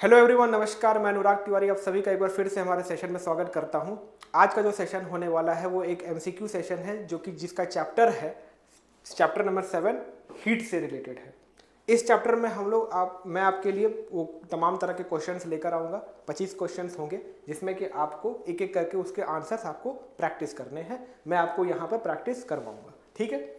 Hello everyone, नमस्कार। मैं अनुराग तिवारी आप सभी का एक बार फिर से हमारे सेशन में स्वागत करता हूं। आज का जो सेशन होने वाला है वो एक एमसीक्यू सेशन है, जो कि जिसका चैप्टर है चैप्टर नंबर 7, हीट से रिलेटेड है। इस चैप्टर में मैं आपके लिए वो तमाम तरह के क्वेश्चंस लेकर आऊँगा। 25 क्वेश्चंस होंगे, जिसमें कि आपको एक एक करके उसके आंसर्स आपको प्रैक्टिस करने हैं। मैं आपको यहाँ पर प्रैक्टिस करवाऊँगा, ठीक है।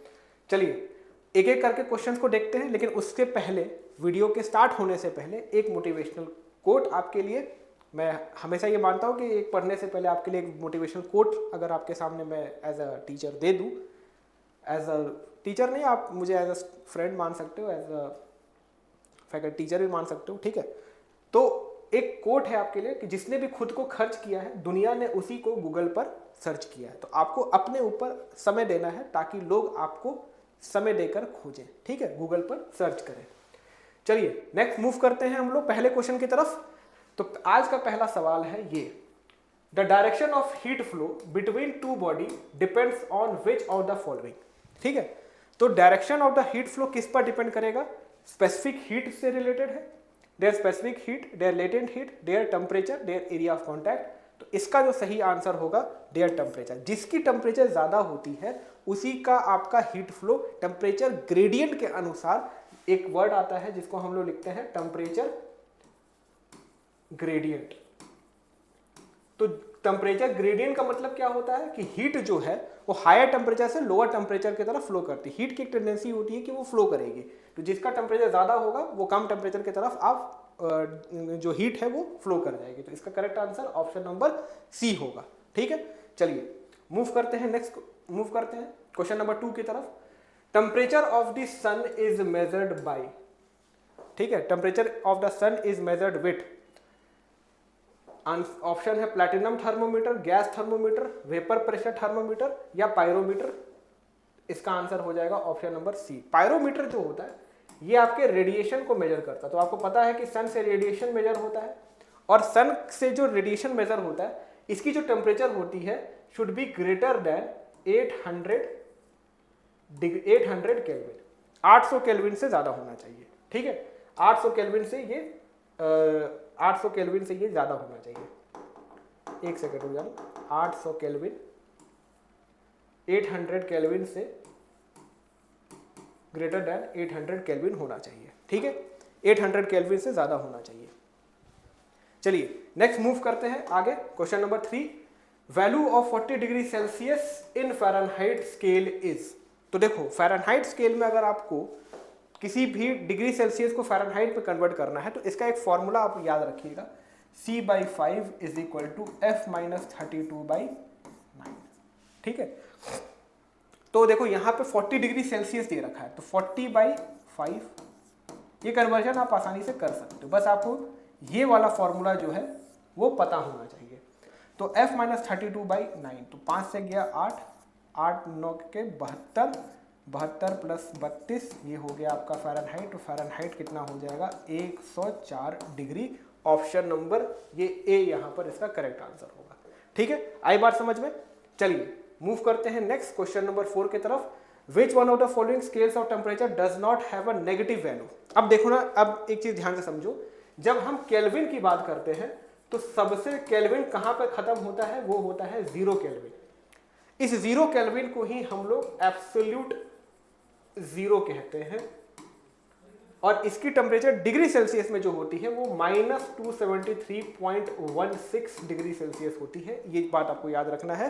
चलिए एक एक करके क्वेश्चंस को देखते हैं, लेकिन उसके पहले वीडियो के स्टार्ट होने से पहले एक मोटिवेशनल कोट आपके लिए। मैं हमेशा ये मानता हूँ कि एक पढ़ने से पहले आपके लिए एक मोटिवेशनल कोट अगर आपके सामने मैं एज अ टीचर दे दूँ, एज अ टीचर नहीं, आप मुझे एज अ फ्रेंड मान सकते हो, एज अ फैकल्टी टीचर भी मान सकते हो, ठीक है। तो एक कोट है आपके लिए कि जिसने भी खुद को खर्च किया है, दुनिया ने उसी को गूगल पर सर्च किया है। तो आपको अपने ऊपर समय देना है ताकि लोग आपको समय देकर खोजें, ठीक है, गूगल पर सर्च करें। चलिए नेक्स्ट मूव करते हैं हम लोग पहले क्वेश्चन की तरफ। तो आज का पहला सवाल है ये, the direction of heat flow between two body depends on which of the following. ठीक है, तो direction of the heat flow किस पर डिपेंड करेगा? स्पेसिफिक हीट से रिलेटेड है, their specific heat, their latent heat, their temperature, their area of contact. तो इसका जो सही आंसर होगा देयर टेम्परेचर। जिसकी टेम्परेचर ज्यादा होती है उसी का आपका हीट फ्लो टेम्परेचर ग्रेडियंट के अनुसार, एक वर्ड आता है जिसको हम लोग लिखते हैं टेम्परेचर ग्रेडियंट। तो टेम्परेचर ग्रेडियंट का मतलब क्या होता है कि हीट जो है वो हायर टेम्परेचर से लोअर टेम्परेचर की तरफ फ्लो करती है। हीट की एक टेंडेंसी होती है कि वो फ्लो करेगी, तो जिसका टेम्परेचर ज्यादा होगा वो कम टेम्परेचर की तरफ आप जो हीट है वो फ्लो कर जाएगी। तो इसका correct answer option number C होगा, ठीक है। चलिए मूव करते हैं नेक्स्ट, मूव करते हैं क्वेश्चन नंबर 2 की तरफ। Temperature of the sun is measured by, ठीक है, temperature of the sun is measured with, option है platinum thermometer, gas thermometer, vapour pressure thermometer या पायरोमीटर। इसका आंसर हो जाएगा ऑप्शन नंबर सी। पायरोमीटर जो होता है ये आपके रेडिएशन को मेजर करता है। तो आपको पता है कि सन से रेडिएशन मेजर होता है, और सन से जो रेडिएशन मेजर होता है इसकी जो टेम्परेचर होती है should be greater than 800 kelvin. 800 kelvin से ज्यादा होना चाहिए, ठीक है। 800 केल्विन से ये 800 केल्विन से ये ज्यादा होना चाहिए। एक सेकंड हो जाओ, 800 केल्विन 800 केल्विन से ग्रेटर देन 800 केल्विन होना चाहिए, ठीक है। 800 केल्विन से ज्यादा होना चाहिए। चलिए नेक्स्ट मूव करते हैं आगे। Question number 3, value of 40 degree Celsius in Fahrenheit scale is. तो देखो फ़ारेनहाइट स्केल में अगर आपको किसी भी डिग्री सेल्सियस को फ़ारेनहाइट में कन्वर्ट करना है तो इसका एक फॉर्मूला आप याद रखिएगा, C/5 is equal to F-32/9, ठीक है। तो देखो यहाँ पे 40 डिग्री सेल्सियस दे रखा है, तो 40/5 ये कन्वर्जन आप आसानी से कर सकते हो। बस आपको ये वाला फॉर्मूला जो है वो पता होना चाहिए। तो F-32/9, तो 5 से गया 8, 8 9 के 72, 72 प्लस 32 ये हो गया आपका फ़ारेनहाइट। तो फ़ारेनहाइट कितना हो जाएगा 104 डिग्री। ऑप्शन नंबर ये ए यहाँ पर इसका करेक्ट आंसर होगा, ठीक है। आई बात समझ में? चलिए मूव करते हैं नेक्स्ट क्वेश्चन नंबर 4 की तरफ। Which one of the following scales of temperature does not have a negative value. अब देखो ना, अब एक चीज ध्यान से समझो, जब हम केल्विन की बात करते हैं तो सबसे केल्विन कहां पर खत्म होता है? वो होता है 0 केल्विन। इस 0 केल्विन को ही हम लोग एब्सोल्यूट 0 कहते हैं, और इसकी टेम्परेचर डिग्री सेल्सियस में जो होती है वो -273.16 डिग्री सेल्सियस होती है। ये बात आपको याद रखना है।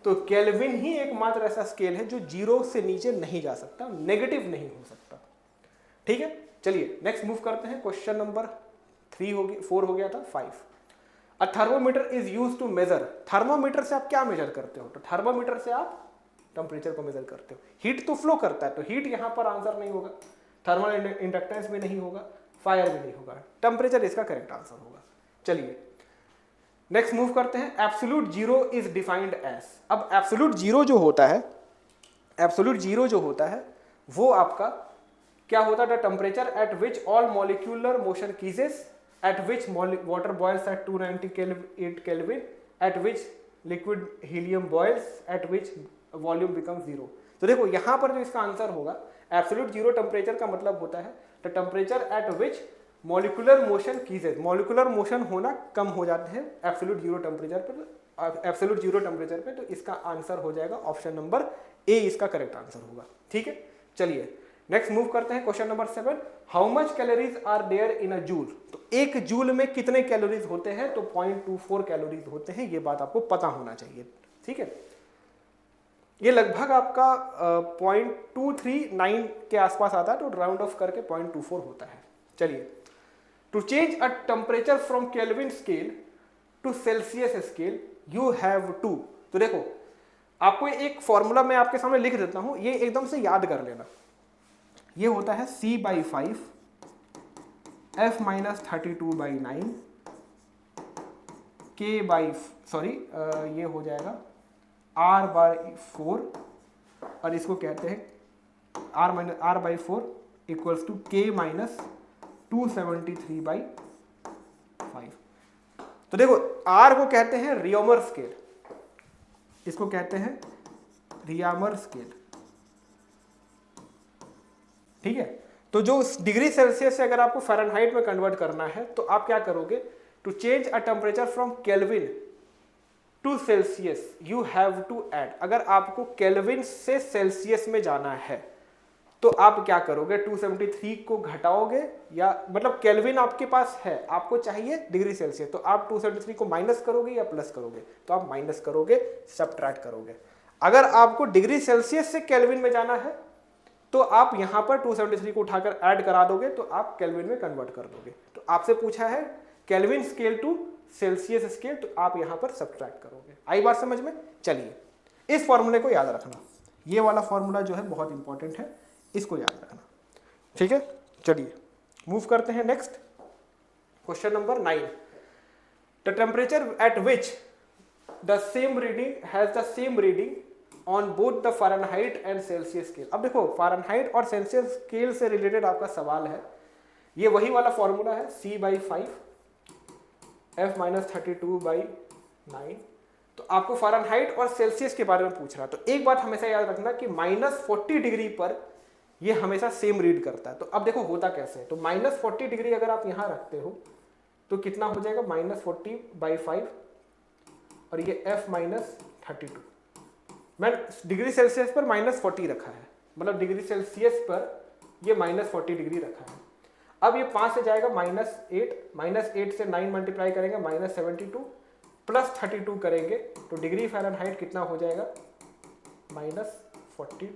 तो केल्विन ही एकमात्र ऐसा स्केल है जो 0 से नीचे नहीं जा सकता, नेगेटिव नहीं हो सकता, ठीक है। चलिए नेक्स्ट मूव करते हैं। क्वेश्चन नंबर 4 हो गया था, 5। A thermometer is use to measure. Thermometer से आप क्या मेजर करते हो? तो थर्मोमीटर से आप टेम्परेचर को मेजर करते हो। हीट तो फ्लो करता है, तो हीट यहां पर आंसर नहीं होगा, थर्मल इंडक्टेंस भी नहीं होगा, फायर भी नहीं होगा, टेम्परेचर इसका करेक्ट आंसर होगा। चलिए नेक्स्ट मूव करते हैं। Absolute zero is defined as. अब एब्सोल्यूट जीरो जो होता है, एब्सोल्यूट जीरो जो होता है वो आपका क्या होता है? The temperature at which all molecular motion ceases, at which water boils at 298 kelvin, at which liquid helium boils, at which volume become 0। तो देखो यहां पर जो इसका आंसर होगा, एब्सोल्यूट जीरो टेम्परेचर का मतलब होता है the temperature at which molecular motion ceases, molecular motion होना कम हो जाते हैं एब्सोल्यूट जीरो टेम्परेचर पर, एब्सोल्यूट जीरो टेम्परेचर पे, तो इसका आंसर हो जाएगा ऑप्शन नंबर ए, इसका करेक्ट आंसर होगा। ठीक है, चलिए नेक्स्ट मूव करते हैं question number 7। How much calories are there in a joule, तो एक जूल में कितने कैलोरीज होते हैं, तो 0.24 कैलोरीज होते हैं, ये बात आपको पता होना चाहिए। ठीक है, ये लगभग आपका 0.239 के आसपास आता है, तो राउंड ऑफ करके 0.24 होता है। चलिए, to change a temperature from Kelvin scale to Celsius scale you have to, तो देखो आपको एक फॉर्मूला मैं आपके सामने लिख देता हूं, ये एकदम से याद कर लेना। ये होता है C/5 F - 32/9 ये हो जाएगा R/4, और इसको कहते हैं R/4 इक्वल्स टू K - 273/5। तो देखो R को कहते हैं रियोमर स्केल, इसको कहते हैं रियामर स्केल। ठीक है, तो जो डिग्री सेल्सियस से अगर आपको फ़ारेनहाइट में कन्वर्ट करना है तो आप क्या करोगे, to change a temperature from Kelvin to Celsius you have to add, अगर आपको केल्विन से सेल्सियस में जाना है तो आप क्या करोगे, 273 को घटाओगे, या मतलब केल्विन आपके पास है, आपको चाहिए डिग्री सेल्सियस, तो आप 273 को माइनस करोगे या प्लस करोगे, तो आप माइनस करोगे, सब्ट्रैक्ट करोगे। अगर आपको डिग्री सेल्सियस से केल्विन में जाना है तो आप यहां पर 273 को उठाकर ऐड करा दोगे, तो आप केल्विन में कन्वर्ट कर दोगे। तो आपसे पूछा है Kelvin scale to Celsius scale, तो आप यहां पर सब्ट्रैक्ट करोगे। आई बात समझ में? चलिए, इस फॉर्मूले को याद रखना, ये वाला फॉर्मूला जो है बहुत इंपॉर्टेंट है, इसको याद रखना। ठीक है, चलिए मूव करते हैं next question number 9। The temperature at which the same reading has the same reading on both the Fahrenheit and Celsius scale. अब देखो फ़ारेनहाइट और सेल्सियस स्केल से रिलेटेड आपका सवाल है, ये वही वाला फॉर्मूला है C/5 F - 32/9। तो आपको फ़ारेनहाइट और सेल्सियस के बारे में पूछ रहा है, तो एक बात हमेशा याद रखना कि -40 डिग्री पर ये हमेशा सेम रीड करता है। तो अब देखो होता कैसे है, तो -40 डिग्री अगर आप यहाँ रखते हो तो कितना हो जाएगा, -40/5, और ये F - 32, मैं डिग्री सेल्सियस पर -40 रखा है, मतलब डिग्री सेल्सियस पर ये -40 डिग्री रखा है। अब ये 5 से जाएगा -8 से 9 मल्टीप्लाई करेंगे -72 प्लस 32 करेंगे तो डिग्री फ़ारेनहाइट कितना हो जाएगा, -40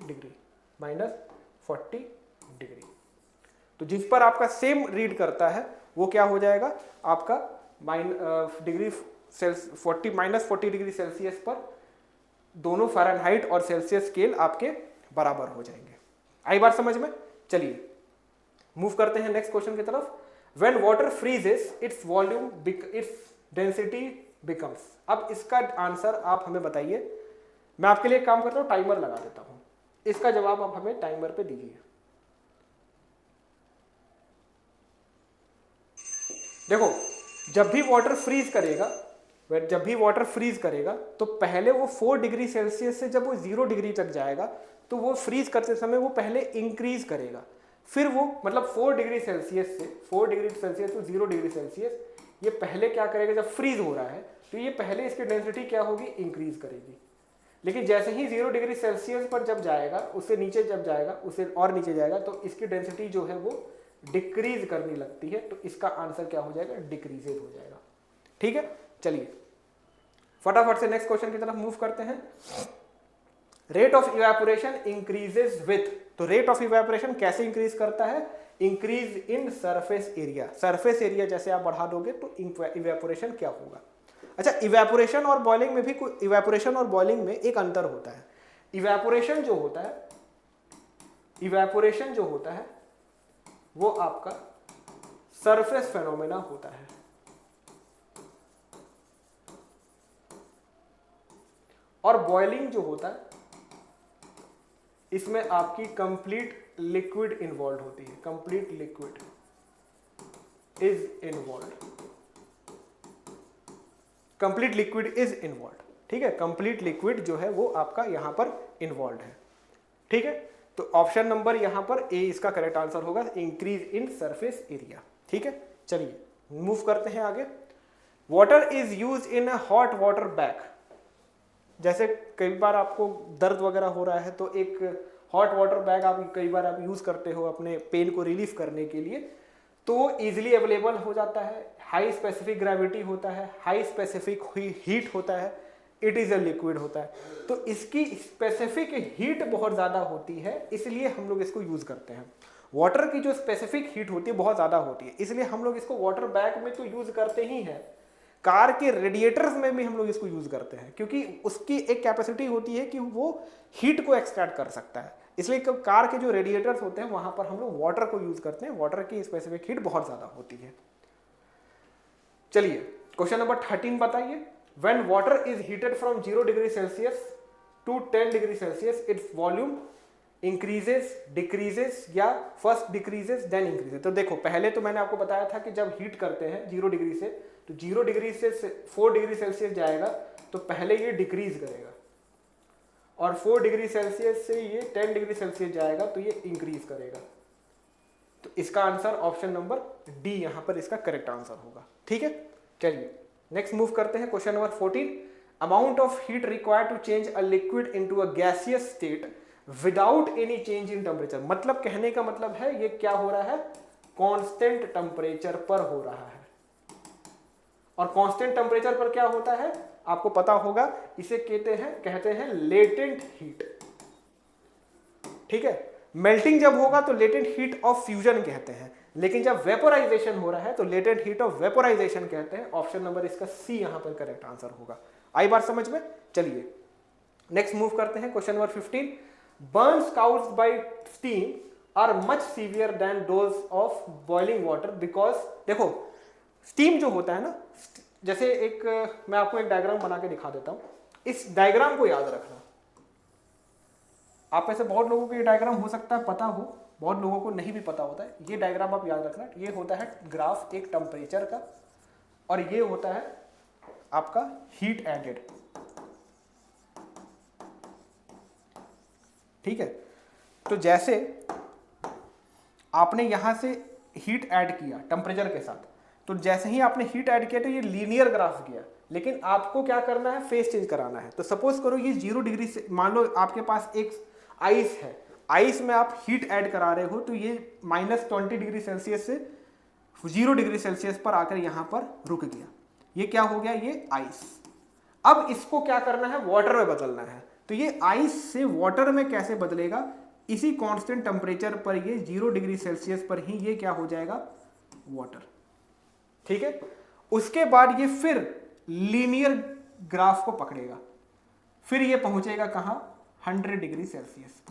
डिग्री। तो जिस पर आपका सेम रीड करता है वो क्या हो जाएगा, आपका डिग्री -40 डिग्री सेल्सियस पर दोनों फ़ारेनहाइट और सेल्सियस स्केल आपके बराबर हो जाएंगे। आई बात समझ में? चलिए मूव करते हैं नेक्स्ट क्वेश्चन की तरफ। When water freezes its volume its density becomes. अब इसका आंसर आप हमें बताइए, मैं आपके लिए काम करता हूं, टाइमर लगा देता हूं, इसका जवाब आप हमें टाइमर पे दीजिए। देखो जब भी वाटर फ्रीज करेगा तो पहले वो 4 डिग्री सेल्सियस से जब वो 0 डिग्री तक जाएगा तो वो फ्रीज करते समय वो पहले इंक्रीज करेगा, फिर वो मतलब 4 degree Celsius to 0 degree Celsius ये पहले क्या करेगा, जब फ्रीज हो रहा है तो ये पहले इसकी डेंसिटी क्या होगी, इंक्रीज करेगी। लेकिन जैसे ही 0 डिग्री सेल्सियस पर जब जाएगा, उससे नीचे जब जाएगा, उससे और नीचे जाएगा तो इसकी डेंसिटी जो है वो डिक्रीज करने लगती है। तो इसका आंसर क्या हो जाएगा, डिक्रीजेज हो जाएगा। ठीक है, चलिए फटाफट से नेक्स्ट क्वेश्चन की तरफ मूव करते हैं। Rate of evaporation increases with, तो रेट ऑफ इवेपोरेशन कैसे इंक्रीज करता है, increase in surface area. Surface area जैसे आप बढ़ा दोगे तो इवेपोरेशन क्या होगा। अच्छा, इवेपोरेशन और बॉइलिंग में भी इवेपोरेशन और बॉइलिंग में एक अंतर होता है। इवेपोरेशन जो होता है वो आपका सरफेस फेनोमेना होता है, और बॉइलिंग जो होता है इसमें आपकी कंप्लीट लिक्विड इन्वॉल्व होती है, कंप्लीट लिक्विड इज इन्वॉल्व। ठीक है, कंप्लीट लिक्विड जो है वो आपका यहां पर इन्वॉल्व है। ठीक है, तो ऑप्शन नंबर यहां पर ए इसका करेक्ट आंसर होगा, इंक्रीज इन सरफेस एरिया। ठीक है, चलिए मूव करते हैं आगे। Water is use in a hot water bag. जैसे कई बार आपको दर्द वगैरह हो रहा है तो एक हॉट वाटर बैग आप कई बार आप यूज करते हो अपने पेन को रिलीफ करने के लिए, तो इजीली अवेलेबल हो जाता है, हाई स्पेसिफिक ग्रेविटी होता है, हाई स्पेसिफिक हीट होता है, इट इज अ लिक्विड होता है। तो इसकी स्पेसिफिक हीट बहुत ज़्यादा होती है, इसलिए हम लोग इसको यूज़ करते हैं। वाटर की जो स्पेसिफिक हीट होती है बहुत ज़्यादा होती है, इसलिए हम लोग इसको वाटर बैग में तो यूज़ करते ही हैं, कार के रेडिएटर्स में भी हम लोग इसको यूज़ करते हैं, क्योंकि उसकी एक कैपेसिटी होती है कि वो हीट को एक्सट्रैक्ट कर सकता है। इसलिए कार के जो रेडिएटर्स होते हैं वहाँ पर हम लोग वाटर को यूज़ करते हैं, वाटर की स्पेसिफिक हीट बहुत ज़्यादा होती है। चलिए क्वेश्चन नंबर 13 बताइए। When water is heated from 0 degree Celsius to 10 degree Celsius, its volume increases, decreases या first decreases then increases। तो देखो पहले तो मैंने आपको बताया था कि जब हीट करते हैं 0 डिग्री से, तो 0 डिग्री से 4 डिग्री सेल्सियस जाएगा तो पहले ये डिक्रीज करेगा, और 4 डिग्री सेल्सियस से ये 10 डिग्री सेल्सियस जाएगा तो ये इंक्रीज करेगा। तो इसका आंसर ऑप्शन नंबर डी यहाँ पर इसका करेक्ट आंसर होगा। ठीक है, चलिए नेक्स्ट मूव करते हैं। Question number 14, amount of heat required to change a liquid into a gaseous state without any change in temperature. मतलब कहने का मतलब है ये क्या हो रहा है, कांस्टेंट टेम्परेचर पर हो रहा है। और कांस्टेंट टेम्परेचर पर क्या होता है आपको पता होगा, इसे कहते हैं लेटेंट हीट। ठीक है, मेल्टिंग जब होगा तो लेटेंट हीट ऑफ फ्यूजन कहते हैं, लेकिन जब वेपोराइजेशन हो रहा है तो लेटेंट हीट ऑफ वेपोराइजेशन कहते हैं। ऑप्शन नंबर इसका सी यहां पर करेक्ट आंसर होगा। आई बात समझ में? चलिए नेक्स्ट मूव करते हैं। Question number 15, burns caused by steam are much severe than those of boiling water because. देखो स्टीम जो होता है ना, जैसे एक मैं आपको एक डायग्राम बना के दिखा देता हूं, इस डायग्राम को याद रखना। आप में से बहुत लोगों को ये डायग्राम हो सकता है पता हो, बहुत लोगों को नहीं भी पता होता है। ये डायग्राम आप याद रखना, ये होता है ग्राफ एक टेम्परेचर का, और ये होता है आपका हीट एडेड। ठीक है, तो जैसे आपने यहां से हीट ऐड किया टेम्परेचर के साथ, तो जैसे ही आपने हीट ऐड किया तो ये लीनियर ग्राफ गया, लेकिन आपको क्या करना है, फेस चेंज कराना है। तो सपोज करो ये 0 डिग्री से, मान लो आपके पास एक आइस है, आइस में आप हीट ऐड करा रहे हो, तो ये -20 डिग्री सेल्सियस से 0 डिग्री सेल्सियस पर आकर यहां पर रुक गया। ये क्या हो गया, ये आइस। अब इसको क्या करना है, वाटर में बदलना है। तो ये आइस से वाटर में कैसे बदलेगा, इसी कांस्टेंट टेम्परेचर पर ये 0 डिग्री सेल्सियस पर ही ये क्या हो जाएगा, वाटर। ठीक है, उसके बाद ये फिर लीनियर ग्राफ को पकड़ेगा, फिर ये पहुंचेगा कहां, 100 डिग्री सेल्सियस।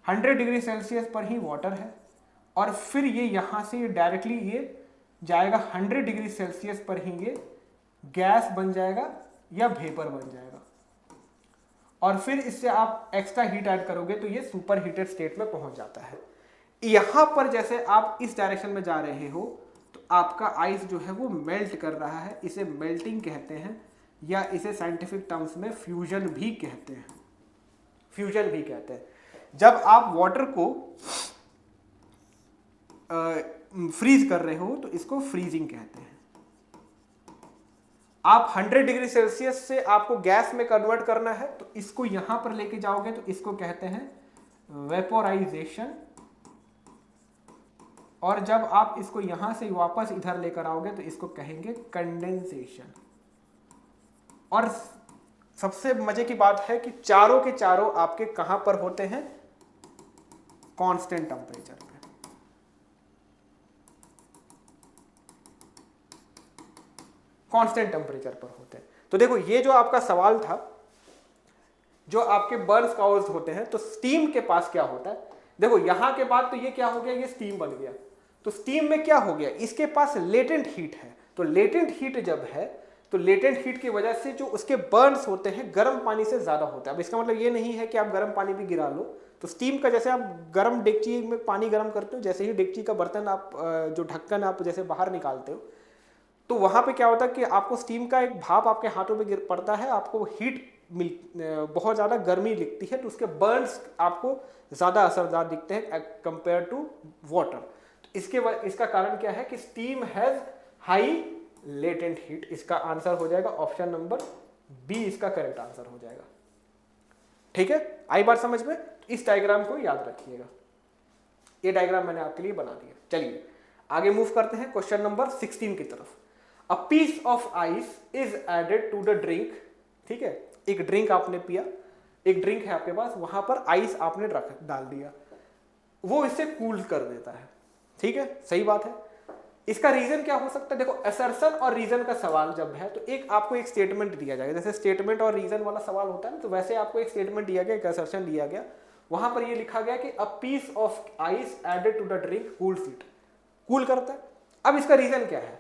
100 डिग्री सेल्सियस पर ही वाटर है, और फिर ये यहां से डायरेक्टली ये जाएगा 100 डिग्री सेल्सियस पर ही ये गैस बन जाएगा या वेपर बन जाएगा, और फिर इससे आप एक्स्ट्रा हीट ऐड करोगे तो ये सुपर हीटेड स्टेट में पहुंच जाता है। यहां पर जैसे आप इस डायरेक्शन में जा रहे हो तो आपका आइस जो है वो मेल्ट कर रहा है, इसे मेल्टिंग कहते हैं, या इसे साइंटिफिक टर्म्स में फ्यूजन भी कहते हैं। फ्यूजन भी कहते हैं। जब आप वाटर को फ्रीज कर रहे हो तो इसको फ्रीजिंग कहते हैं। आप 100 डिग्री सेल्सियस से आपको गैस में कन्वर्ट करना है तो इसको यहां पर लेके जाओगे तो इसको कहते हैं वेपोराइजेशन, और जब आप इसको यहां से वापस इधर लेकर आओगे तो इसको कहेंगे कंडेंसेशन। और सबसे मजे की बात है कि चारों के चारों आपके कहां पर होते हैं, कांस्टेंट टेम्परेचर पे। कांस्टेंट टेम्परेचर पर होते हैं। तो देखो ये जो आपका सवाल था, जो आपके बर्न्स काउज्ड होते हैं, तो स्टीम के पास क्या होता है, देखो यहां के बाद तो ये क्या हो गया, ये स्टीम बन गया। तो स्टीम में क्या हो गया, इसके पास लेटेंट हीट है। तो लेटेंट हीट जब है तो लेटेंट हीट की वजह से जो उसके बर्न्स होते हैं गर्म पानी से ज्यादा होता है। अब इसका मतलब ये नहीं है कि आप गर्म पानी भी गिरा लो। तो स्टीम का, जैसे आप गर्म डेगची में पानी गर्म करते हो, जैसे ही डेगची का बर्तन आप जो ढक्कन आप जैसे बाहर निकालते हो, तो वहां पे क्या होता है कि आपको स्टीम का एक भाप आपके हाथों पे गिर पड़ता है, आपको हीट बहुत ज़्यादा गर्मी दिखती है, तो उसके बर्न्स आपको ज़्यादा असरदार दिखते हैं कंपेयर टू वाटर। तो इसका कारण क्या है कि steam has high latent heat. इसका आंसर हो जाएगा ऑप्शन नंबर बी, इसका करेक्ट आंसर हो जाएगा। ठीक है, आई बात समझ में? इस डायग्राम को याद रखिएगा, ये डायग्राम मैंने आपके लिए बना दिया। चलिए आगे मूव करते हैं क्वेश्चन नंबर 16 की तरफ। A piece of ice is added to the drink. ठीक है, एक ड्रिंक आपने पिया, एक ड्रिंक है आपके पास, वहां पर आइस आपने डाल दिया, वो इसे कूल कर देता है। ठीक है, सही बात है। इसका रीजन क्या हो सकता है? देखो, असर्शन और रीजन का सवाल जब है तो एक आपको एक स्टेटमेंट दिया जाएगा, जैसे स्टेटमेंट और रीजन वाला सवाल होता है ना, तो वैसे आपको एक स्टेटमेंट दिया गया, एक असर्शन दिया गया, वहां पर ये लिखा गया कि a piece of ice added to the drink cools it, cool करता है। अब इसका रीजन क्या है?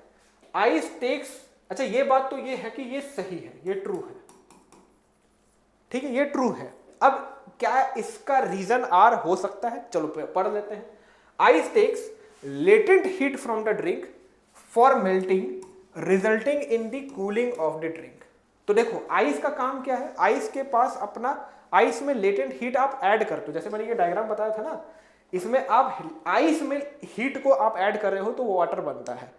आइस टेक्स, अच्छा ये बात तो ये है कि ये सही है, ये ट्रू है। ठीक है, ये ट्रू है। अब क्या इसका रीजन आर हो सकता है? चलो पढ़ लेते हैं। Ice takes latent heat from the drink for melting resulting in the cooling of the drink। तो देखो आइस का काम क्या है? आइस के पास अपना, आइस में लेटेंट हीट आप ऐड करते हो, जैसे मैंने ये डायग्राम बताया था ना, इसमें आप आइस में हीट को आप ऐड कर रहे हो तो वो वाटर बनता है।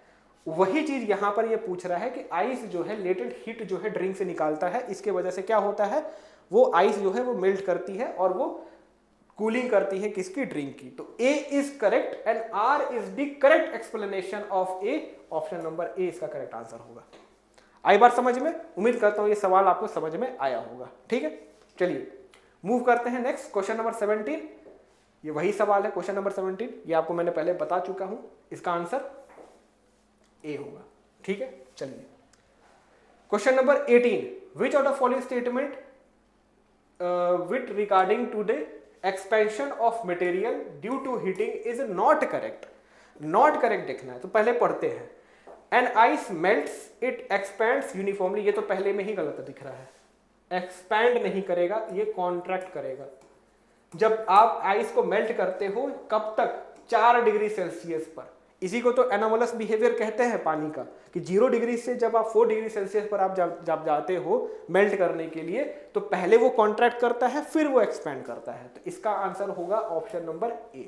वही चीज यहां पर ये पूछ रहा है कि आइस जो है लेटेंट हीट जो है ड्रिंक से निकालता है, इसके वजह से क्या होता है, वो आइस जो है वो मेल्ट करती है और वो कूलिंग करती है किसकी? ड्रिंक की। तो A is correct and R is the correct explanation of A. Option number A इसका करेक्ट आंसर होगा। आई बात समझ में? उम्मीद करता हूं ये सवाल आपको समझ में आया होगा। ठीक है, चलिए मूव करते हैं नेक्स्ट, क्वेश्चन नंबर 17। ये वही सवाल है, क्वेश्चन नंबर 17, ये आपको मैंने पहले बता चुका हूं, इसका आंसर ए होगा। ठीक है, चलिए question number 18, which of the following statement with regarding to the expansion of material due to heating is not correct. Not correct देखना है, तो पहले पढ़ते हैं। An ice melts it expands uniformly, ये तो पहले में ही गलत दिख रहा है, एक्सपैंड नहीं करेगा, ये कॉन्ट्रैक्ट करेगा। जब आप आइस को मेल्ट करते हो कब तक? 4 डिग्री सेल्सियस पर। इसी को तो एनोमलस बिहेवियर कहते हैं पानी का, कि 0 डिग्री से जब आप 4 डिग्री सेल्सियस पर आप जब जाते हो मेल्ट करने के लिए, तो पहले वो कॉन्ट्रैक्ट करता है, फिर वो एक्सपैंड करता है। तो इसका आंसर होगा ऑप्शन नंबर ए।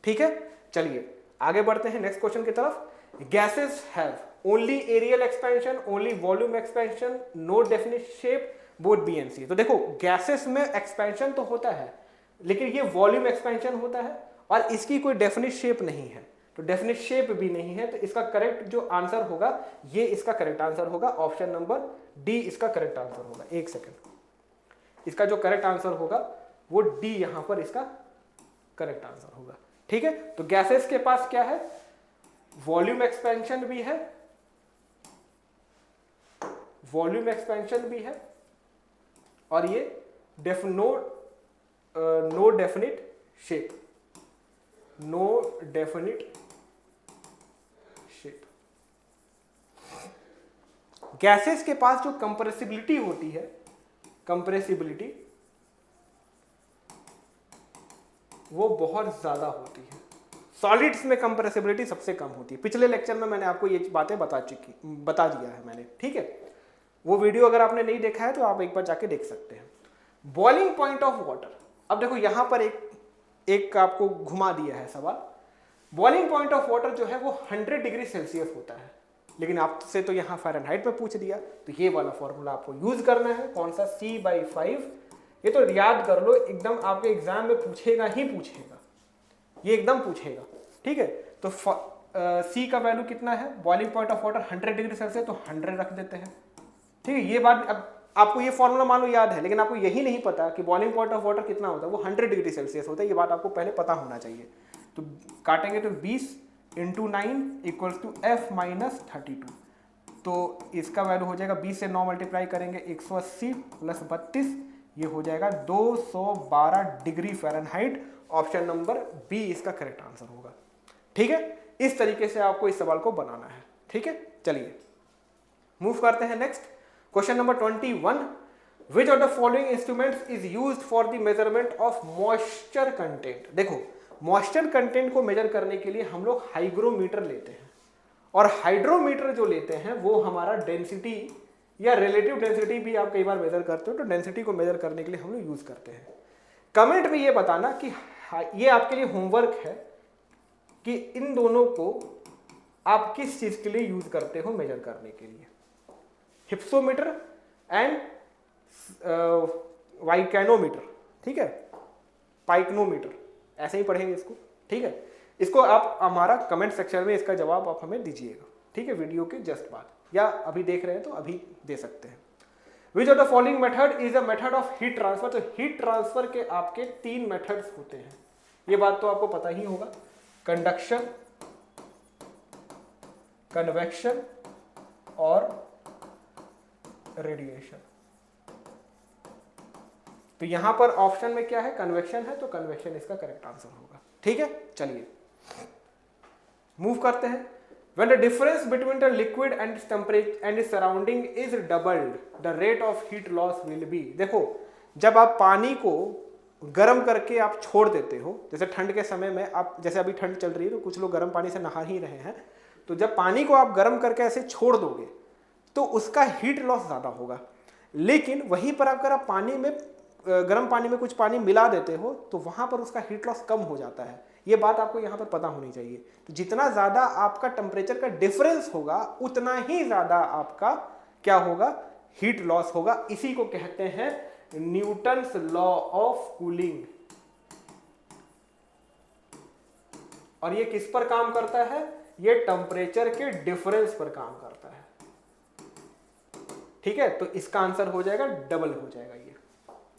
ठीक है, चलिए आगे बढ़ते हैं नेक्स्ट क्वेश्चन की तरफ। Gases have only areal expansion, only volume expansion, no definite shape, both B and C. तो देखो गैसेस में एक्सपेंशन तो होता है, लेकिन ये वॉल्यूम एक्सपेंशन होता है और इसकी कोई डेफिनिट शेप नहीं है, तो डेफिनिट शेप भी नहीं है। तो इसका करेक्ट जो आंसर होगा, ये इसका करेक्ट आंसर होगा, ऑप्शन नंबर डी इसका करेक्ट आंसर होगा। एक सेकंड, इसका जो करेक्ट आंसर होगा वो डी यहां पर इसका करेक्ट आंसर होगा। ठीक है, तो गैसेस के पास क्या है? वॉल्यूम एक्सपेंशन भी है, वॉल्यूम एक्सपेंशन भी है, और ये no definite shape, no definite shape. Gases के पास जो कंप्रेसिबिलिटी होती है, कंप्रेसिबिलिटी वो बहुत ज्यादा होती है। सॉलिड्स में कंप्रेसिबिलिटी सबसे कम होती है। पिछले लेक्चर में मैंने आपको ये बातें बता दिया है मैंने। ठीक है, वो वीडियो अगर आपने नहीं देखा है तो आप एक बार जाके देख सकते हैं। बॉइलिंग पॉइंट ऑफ वाटर, अब देखो यहां पर एक आपको घुमा दिया है सवाल। बॉइलिंग पॉइंट ऑफ वाटर जो है वो 100 डिग्री सेल्सियस होता है, लेकिन आपसे तो यहाँ फ़ारेनहाइट में पूछ दिया, तो ये वाला फॉर्मूला आपको यूज करना है। कौन सा? C/5। ये तो याद कर लो, एकदम आपके एग्जाम में पूछेगा ही पूछेगा, ये एकदम पूछेगा। ठीक है, तो C का वैल्यू कितना है? Boiling point of water 100 degree Celsius, तो 100 रख देते हैं। ठीक है, ये बात अब आपको ये फॉर्मूला मान लो याद है, लेकिन आपको यही नहीं पता कि बॉइलिंग पॉइंट ऑफ वाटर कितना होता है, वो 100 डिग्री सेल्सियस होता है। ये बात आपको पहले पता होना चाहिए। तो काटेंगे तो 20 × 9 = F-32। तो इसका वैल्यू हो जाएगा 20 से 9 मल्टीप्लाई करेंगे 180 + 32, ये हो जाएगा 212 degree Fahrenheit. Option number B इसका करेक्ट आंसर होगा। ठीक है, इस तरीके से आपको इस सवाल को बनाना है। ठीक है, चलिए मूव करते हैं next, question number 21। Which of the following instruments is used for the measurement of moisture content. देखो मॉइस्चर कंटेंट को मेजर करने के लिए हम लोग हाइग्रोमीटर लेते हैं, और हाइड्रोमीटर जो लेते हैं वो हमारा डेंसिटी या रिलेटिव डेंसिटी भी आप कई बार मेजर करते हो, तो डेंसिटी को मेजर करने के लिए हम लोग यूज करते हैं। कमेंट में ये बताना कि ये आपके लिए होमवर्क है कि इन दोनों को आप किस चीज के लिए यूज करते हो मेजर करने के लिए, हिप्सोमीटर एंड वाइकैनोमीटर, ठीक है, पाइकनोमीटर, ऐसे ही पढ़ेंगे इसको, ठीक है। इसको आप हमारा कमेंट सेक्शन में इसका जवाब आप हमें दीजिएगा, ठीक है, वीडियो के जस्ट बाद, या अभी देख रहे हैं तो अभी दे सकते हैं। विच of the following method is a method of heat transfer. तो हीट ट्रांसफर के आपके 3 मेथड्स होते हैं, ये बात तो आपको पता ही होगा, कंडक्शन, कन्वेक्शन और रेडिएशन। तो यहां पर ऑप्शन में क्या है, कन्वेक्शन है, तो कन्वेक्शन इसका करेक्ट आंसर होगा, ठीक है। चलिए मूव करते हैं। When the difference between the liquid and its temperature and its surrounding is doubled, the rate of heat loss will be। देखो, जब आप पानी को गर्म करके आप छोड़ देते हो, जैसे ठंड के समय में आप, जैसे अभी ठंड चल रही है तो कुछ लोग गर्म पानी से नहा ही रहे हैं, तो जब पानी को आप गर्म करके ऐसे छोड़ दोगे तो उसका हीट लॉस ज़्यादा होगा। लेकिन वहीं पर अगर आप पानी में, गर्म पानी में कुछ पानी मिला देते हो तो वहाँ पर उसका हीट लॉस कम हो जाता है। ये बात आपको यहाँ पर पता होनी चाहिए। तो जितना ज़्यादा आपका टेम्परेचर का डिफरेंस होगा उतना ही ज़्यादा आपका क्या होगा, हीट लॉस होगा। इसी को कहते हैं न्यूटन्स लॉ ऑफ कूलिंग। और ये किस पर काम करता है, ये टेम्परेचर के डिफरेंस पर काम करता है, ठीक है। तो इसका आंसर हो जाएगा डबल हो जाएगा। ये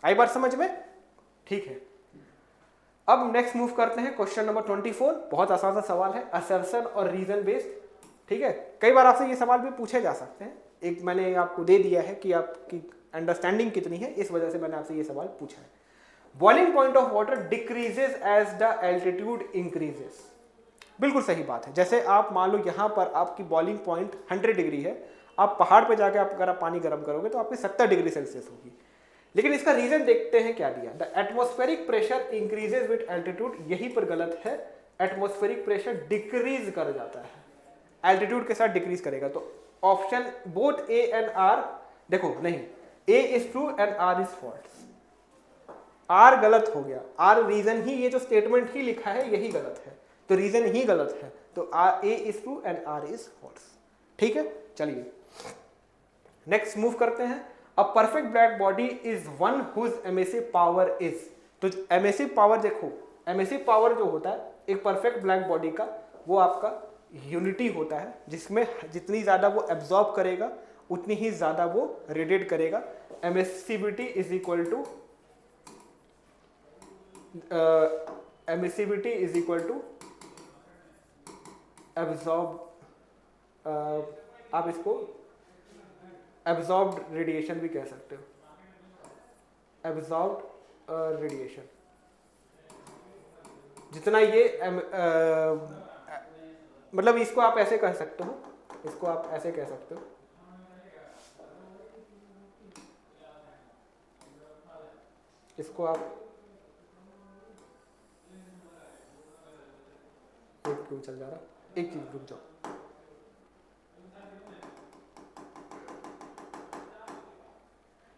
आई बात समझ में, ठीक है। अब नेक्स्ट मूव करते हैं क्वेश्चन नंबर 24। बहुत आसान सा सवाल है, असर्शन और रीजन बेस्ड, ठीक है। कई बार आपसे ये सवाल भी पूछे जा सकते हैं। एक मैंने आपको दे दिया है कि आपकी अंडरस्टैंडिंग कितनी है, इस वजह से मैंने आपसे ये सवाल पूछा है। Boiling point of water decreases as the altitude increases. बिल्कुल सही बात है। जैसे आप मान लो यहाँ पर आपकी बॉइलिंग पॉइंट 100 डिग्री है, आप पहाड़ पे जाके अगर आप पानी गर्म करोगे तो आपकी 70 डिग्री सेल्सियस होगी। लेकिन इसका रीजन देखते हैं क्या दिया, the atmospheric pressure increases with altitude. यहीं पर गलत है, एटमॉस्फेरिक प्रेशर डिक्रीज कर जाता है, एल्टीट्यूड के साथ डिक्रीज करेगा। तो option both A and R, देखो नहीं, A is true and R is false. R गलत हो गया, आर रीजन ही, ये जो स्टेटमेंट ही लिखा है यही गलत है, तो रीजन ही गलत है। तो A is true and R is false, ठीक है। चलिए नेक्स्ट मूव करते हैं। A perfect black body is one whose emissive power is. तो एमिसिव पावर देखो, एमिसिव पावर जो होता है एक परफेक्ट ब्लैक बॉडी का, वो आपका यूनिटी होता है, जिसमें जितनी ज्यादा वो एब्जॉर्ब करेगा उतनी ही ज्यादा वो रेडिएट करेगा। Emissivity is equal to absorb, आप इसको एब्जॉर्ब्ड रेडिएशन भी कह सकते हो, एब्जॉर्ब्ड रेडिएशन। जितना ये मतलब इसको आप ऐसे कह सकते हो, इसको आप ऐसे कह सकते हो, इसको आप क्यों चल जा रहा, एक चीज रुक जाओ,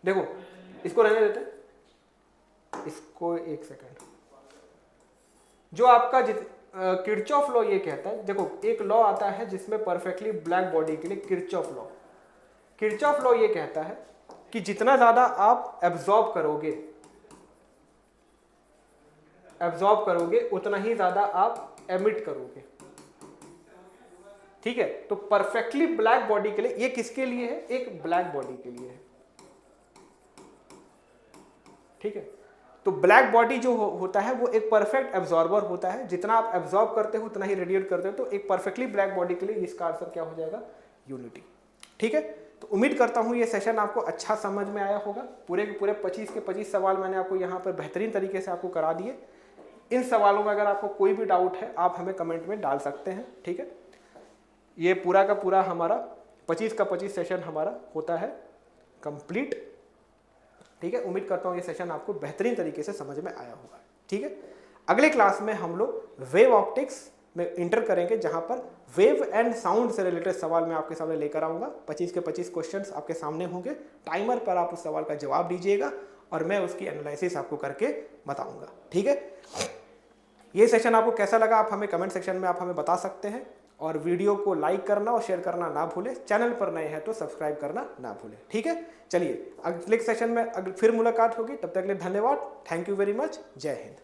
देखो इसको रहने देते, इसको एक सेकंड। जो आपका किरचॉफ लॉ ये कहता है, देखो एक लॉ आता है जिसमें परफेक्टली ब्लैक बॉडी के लिए किरचॉफ लॉ ये कहता है कि जितना ज्यादा आप एब्जॉर्ब करोगे उतना ही ज्यादा आप एमिट करोगे, ठीक है। तो परफेक्टली ब्लैक बॉडी के लिए, ये किसके लिए है, एक ब्लैक बॉडी के लिए है, ठीक है। तो ब्लैक बॉडी जो होता है वो एक परफेक्ट एब्जॉर्बर होता है, जितना आप एब्जॉर्ब करते हो उतना ही रेडिएट करते हो। तो एक परफेक्टली ब्लैक बॉडी के लिए इसका आंसर क्या हो जाएगा, यूनिटी, ठीक है। तो उम्मीद करता हूं ये सेशन आपको अच्छा समझ में आया होगा। पूरे के पूरे 25 के 25 सवाल मैंने आपको यहाँ पर बेहतरीन तरीके से आपको करा दिए। इन सवालों में अगर आपको कोई भी डाउट है आप हमें कमेंट में डाल सकते हैं, ठीक है। ये पूरा का पूरा हमारा 25 का 25 सेशन हमारा होता है कंप्लीट, ठीक है। उम्मीद करता हूँ ये सेशन आपको बेहतरीन तरीके से समझ में आया होगा, ठीक है। अगले क्लास में हम लोग वेव ऑप्टिक्स में इंटर करेंगे, जहां पर वेव एंड साउंड से रिलेटेड सवाल मैं आपके सामने लेकर आऊंगा। 25 के 25 क्वेश्चंस आपके सामने होंगे, टाइमर पर आप उस सवाल का जवाब दीजिएगा और मैं उसकी एनालिसिस आपको करके बताऊंगा, ठीक है। ये सेशन आपको कैसा लगा आप हमें कमेंट सेक्शन में आप हमें बता सकते हैं, और वीडियो को लाइक करना और शेयर करना ना भूलें। चैनल पर नए हैं तो सब्सक्राइब करना ना भूलें। ठीक है, चलिए अगले सेशन में फिर मुलाकात होगी। तब तक के लिए धन्यवाद। Thank you very much. जय हिंद।